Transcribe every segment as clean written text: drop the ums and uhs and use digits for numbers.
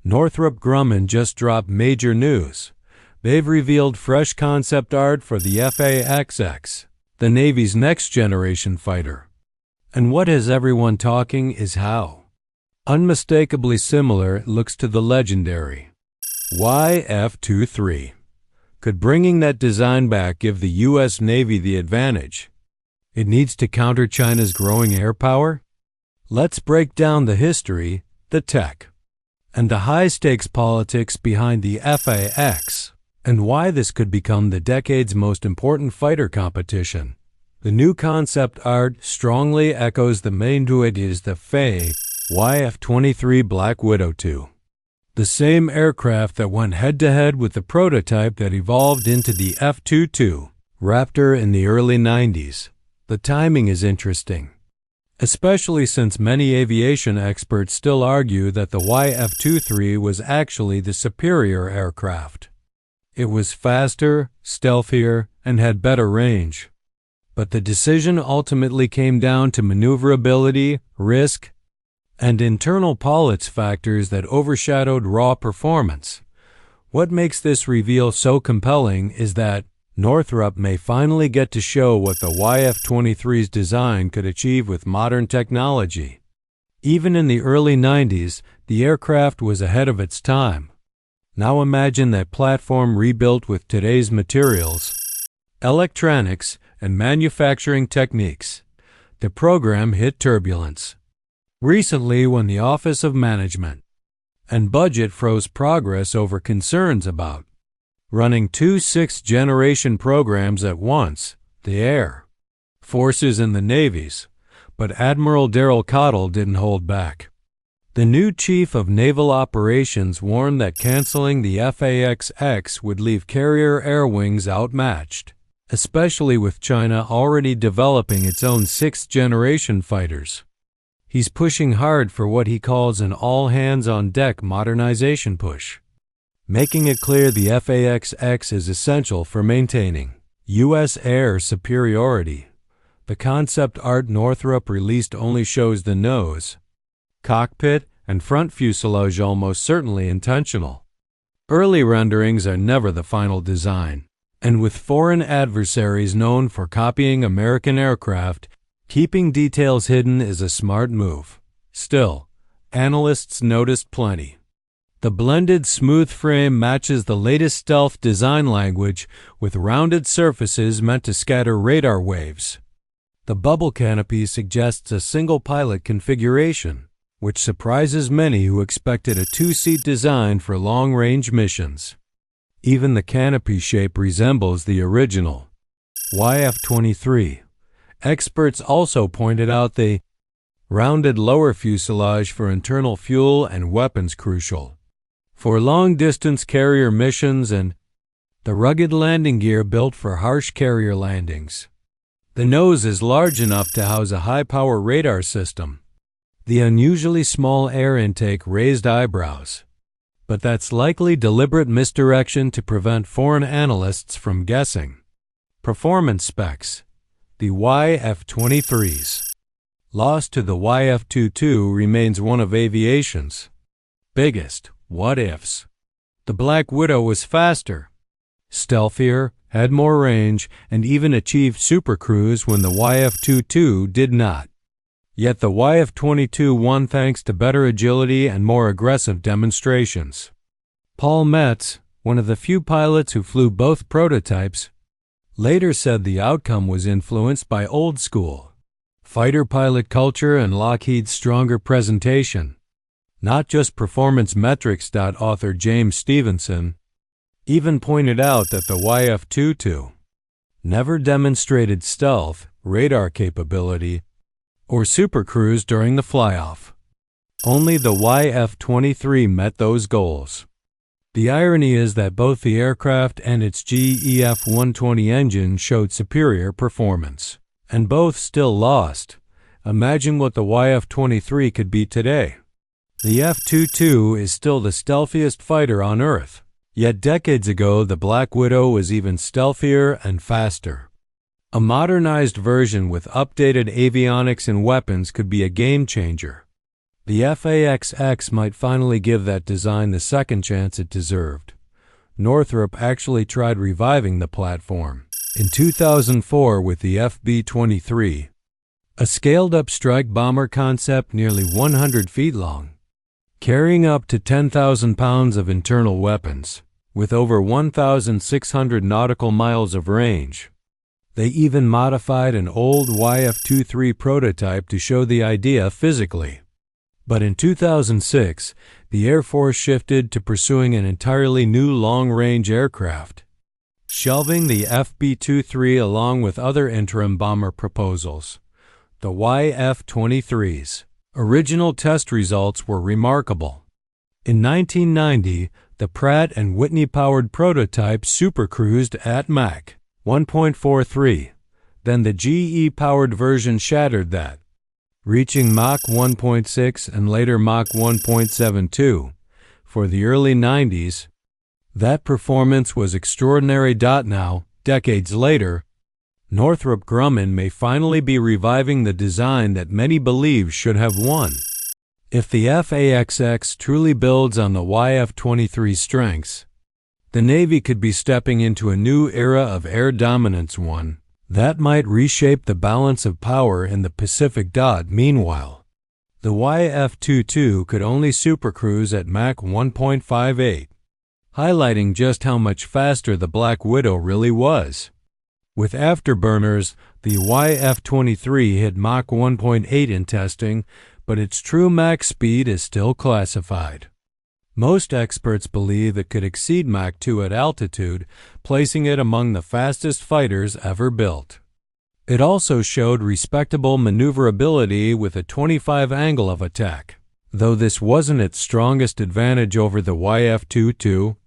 Northrop Grumman just dropped major news. They've revealed fresh concept art for the F/A-XX, the Navy's next-generation fighter. And what has everyone talking is how unmistakably similar it looks to the legendary YF-23. Could bringing that design back give the U.S. Navy the advantage it needs to counter China's growing air power? Let's break down the history, the tech, and the high-stakes politics behind the F/A-X, and why this could become the decade's most important fighter competition. The new concept art strongly echoes the main duet is the F/A YF-23 Black Widow II, the same aircraft that went head-to-head with the prototype that evolved into the F-22 Raptor in the early 90s. The timing is interesting, especially since many aviation experts still argue that the YF-23 was actually the superior aircraft. It was faster, stealthier, and had better range. But the decision ultimately came down to maneuverability, risk, and internal politics factors that overshadowed raw performance. What makes this reveal so compelling is that Northrop may finally get to show what the YF-23's design could achieve with modern technology. Even in the early 90s, the aircraft was ahead of its time. Now imagine that platform rebuilt with today's materials, electronics, and manufacturing techniques. The program hit turbulence recently when the Office of Management and Budget froze progress over concerns about running two sixth-generation programs at once, the Air Forces and the Navy's, but Admiral Darrell Cottle didn't hold back. The new Chief of Naval Operations warned that canceling the F/A-XX would leave carrier air wings outmatched, especially with China already developing its own sixth-generation fighters. He's pushing hard for what he calls an all-hands-on-deck modernization push, making it clear the F/A-XX is essential for maintaining U.S. air superiority. The concept art Northrop released only shows the nose, cockpit, and front fuselage, almost certainly intentional. Early renderings are never the final design, and with foreign adversaries known for copying American aircraft, keeping details hidden is a smart move. Still, analysts noticed plenty. The blended smooth frame matches the latest stealth design language with rounded surfaces meant to scatter radar waves. The bubble canopy suggests a single pilot configuration, which surprises many who expected a two-seat design for long-range missions. Even the canopy shape resembles the original YF-23. Experts also pointed out the rounded lower fuselage for internal fuel and weapons crucial for long-distance carrier missions, and the rugged landing gear built for harsh carrier landings. The nose is large enough to house a high-power radar system. The unusually small air intake raised eyebrows, but that's likely deliberate misdirection to prevent foreign analysts from guessing. Performance specs. The YF-23's loss to the YF-22 remains one of aviation's biggest what-ifs. The Black Widow was faster, stealthier, had more range, and even achieved supercruise when the YF-22 did not. Yet the YF-22 won thanks to better agility and more aggressive demonstrations. Paul Metz, one of the few pilots who flew both prototypes, later said the outcome was influenced by old-school fighter pilot culture and Lockheed's stronger presentation, not just performance metrics. Author James Stevenson even pointed out that the YF-22 never demonstrated stealth, radar capability, or supercruise during the flyoff. Only the YF-23 met those goals. The irony is that both the aircraft and its YF-120 engine showed superior performance, and both still lost. Imagine what the YF-23 could be today. The F-22 is still the stealthiest fighter on Earth, yet decades ago the Black Widow was even stealthier and faster. A modernized version with updated avionics and weapons could be a game changer. The F/A-XX might finally give that design the second chance it deserved. Northrop actually tried reviving the platform in 2004 with the YF-23, a scaled-up strike bomber concept nearly 100 feet long, carrying up to 10,000 pounds of internal weapons, with over 1,600 nautical miles of range. They even modified an old YF-23 prototype to show the idea physically. But in 2006, the Air Force shifted to pursuing an entirely new long-range aircraft, shelving the FB-23 along with other interim bomber proposals, the YF-23's. Original test results were remarkable. In 1990, the Pratt & Whitney-powered prototype supercruised at Mach 1.43. Then the GE-powered version shattered that, reaching Mach 1.6 and later Mach 1.72. For the early 90s, that performance was extraordinary. Now, decades later, Northrop Grumman may finally be reviving the design that many believe should have won. If the F/A-XX truly builds on the YF-23 strengths, the Navy could be stepping into a new era of air dominance, one that might reshape the balance of power in the Pacific. Meanwhile, the YF-22 could only supercruise at Mach 1.58, highlighting just how much faster the Black Widow really was. With afterburners, the YF-23 hit Mach 1.8 in testing, but its true Mach speed is still classified. Most experts believe it could exceed Mach 2 at altitude, placing it among the fastest fighters ever built. It also showed respectable maneuverability with a 25 angle of attack, though this wasn't its strongest advantage over the YF-22.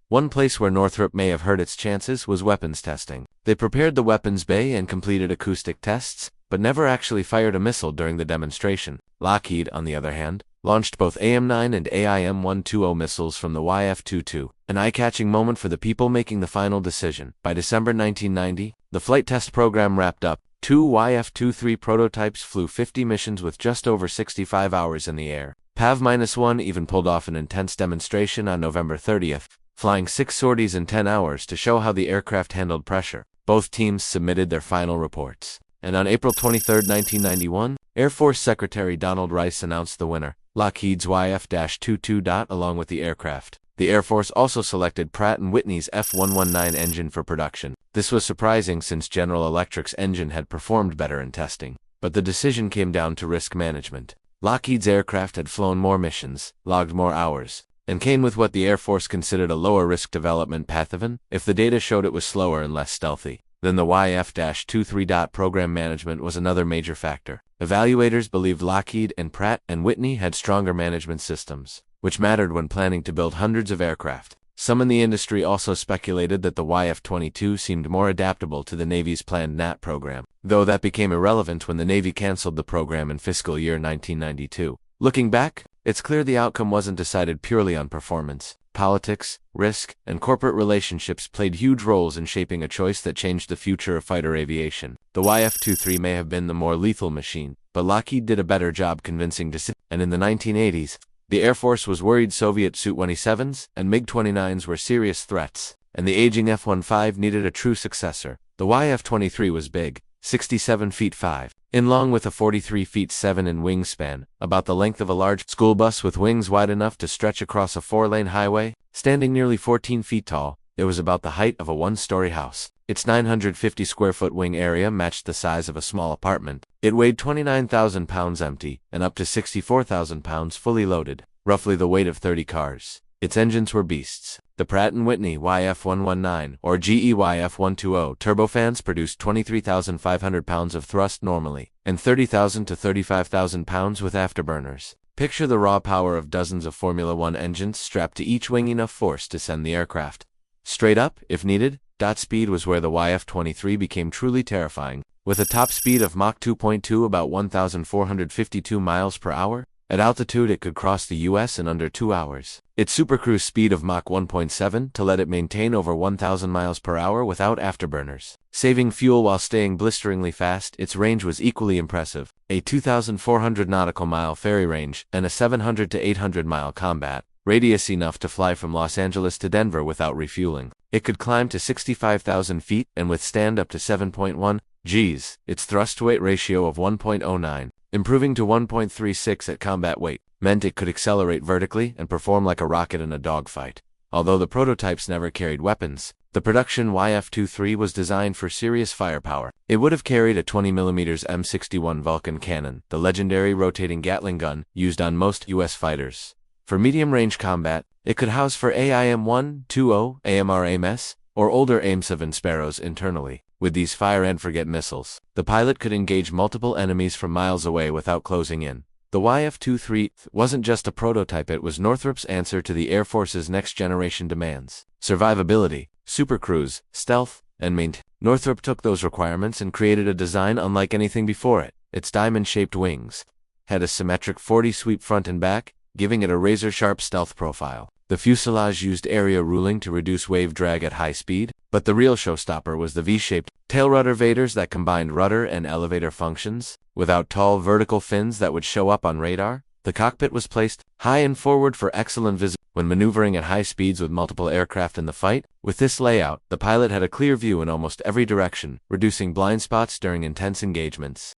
One place where Northrop may have hurt its chances was weapons testing. They prepared the weapons bay and completed acoustic tests, but never actually fired a missile during the demonstration. Lockheed, on the other hand, launched both AIM-9 and AIM-120 missiles from the YF-22, an eye-catching moment for the people making the final decision. By December 1990, the flight test program wrapped up. 2 YF-23 prototypes flew 50 missions with just over 65 hours in the air. PAV-1 even pulled off an intense demonstration on November 30th, flying 6 sorties in 10 hours to show how the aircraft handled pressure. Both teams submitted their final reports. And on April 23, 1991, Air Force Secretary Donald Rice announced the winner, Lockheed's YF-22. Along with the aircraft, the Air Force also selected Pratt & Whitney's F119 engine for production. This was surprising since General Electric's engine had performed better in testing, but the decision came down to risk management. Lockheed's aircraft had flown more missions, logged more hours, and came with what the Air Force considered a lower-risk development path. Even if the data showed it was slower and less stealthy, then the YF-23. Program management was another major factor. Evaluators believed Lockheed and Pratt & Whitney had stronger management systems, which mattered when planning to build hundreds of aircraft. Some in the industry also speculated that the YF-22 seemed more adaptable to the Navy's planned NAT program, though that became irrelevant when the Navy canceled the program in fiscal year 1992. Looking back, it's clear the outcome wasn't decided purely on performance. Politics, risk, and corporate relationships played huge roles in shaping a choice that changed the future of fighter aviation. The YF-23 may have been the more lethal machine, but Lockheed did a better job convincing decisions. And in the 1980s, the Air Force was worried Soviet Su-27s and MiG-29s were serious threats, and the aging F-15 needed a true successor. The YF-23 was big, 67 feet 5 in long with a 43 feet 7 in wingspan, about the length of a large school bus with wings wide enough to stretch across a 4-lane highway. Standing nearly 14 feet tall, it was about the height of a 1-story house. Its 950 square foot wing area matched the size of a small apartment. It weighed 29,000 pounds empty and up to 64,000 pounds fully loaded, roughly the weight of 30 cars. Its engines were beasts. The Pratt & Whitney YF-119 or GE YF-120 turbofans produced 23,500 pounds of thrust normally, and 30,000 to 35,000 pounds with afterburners. Picture the raw power of dozens of Formula One engines strapped to each wing, enough force to send the aircraft straight up, if needed. Speed was where the YF-23 became truly terrifying. With a top speed of Mach 2.2, about 1,452 miles per hour, At altitude, it could cross the U.S. in under 2 hours. Its supercruise speed of Mach 1.7 to let it maintain over 1,000 miles per hour without afterburners. Saving fuel while staying blisteringly fast, its range was equally impressive, a 2,400 nautical mile ferry range and a 700 to 800 mile combat radius, enough to fly from Los Angeles to Denver without refueling. It could climb to 65,000 feet and withstand up to 7.1 Gs. Its thrust-to-weight ratio of 1.09, improving to 1.36 at combat weight, meant it could accelerate vertically and perform like a rocket in a dogfight. Although the prototypes never carried weapons, the production YF-23 was designed for serious firepower. It would have carried a 20mm M61 Vulcan cannon, the legendary rotating Gatling gun used on most U.S. fighters. For medium-range combat, it could house for AIM-120 AMR AIM-S or older AIM-7 Sparrows internally. With these fire-and-forget missiles, the pilot could engage multiple enemies from miles away without closing in. The YF-23 wasn't just a prototype, it was Northrop's answer to the Air Force's next-generation demands: survivability, supercruise, stealth, and maintenance. Northrop took those requirements and created a design unlike anything before it. Its diamond-shaped wings had a symmetric 40 sweep front and back, giving it a razor-sharp stealth profile. The fuselage used area ruling to reduce wave drag at high speed, but the real showstopper was the V-shaped tail rudder vaders that combined rudder and elevator functions. Without tall vertical fins that would show up on radar, the cockpit was placed high and forward for excellent visibility when maneuvering at high speeds with multiple aircraft in the fight. With this layout, the pilot had a clear view in almost every direction, reducing blind spots during intense engagements.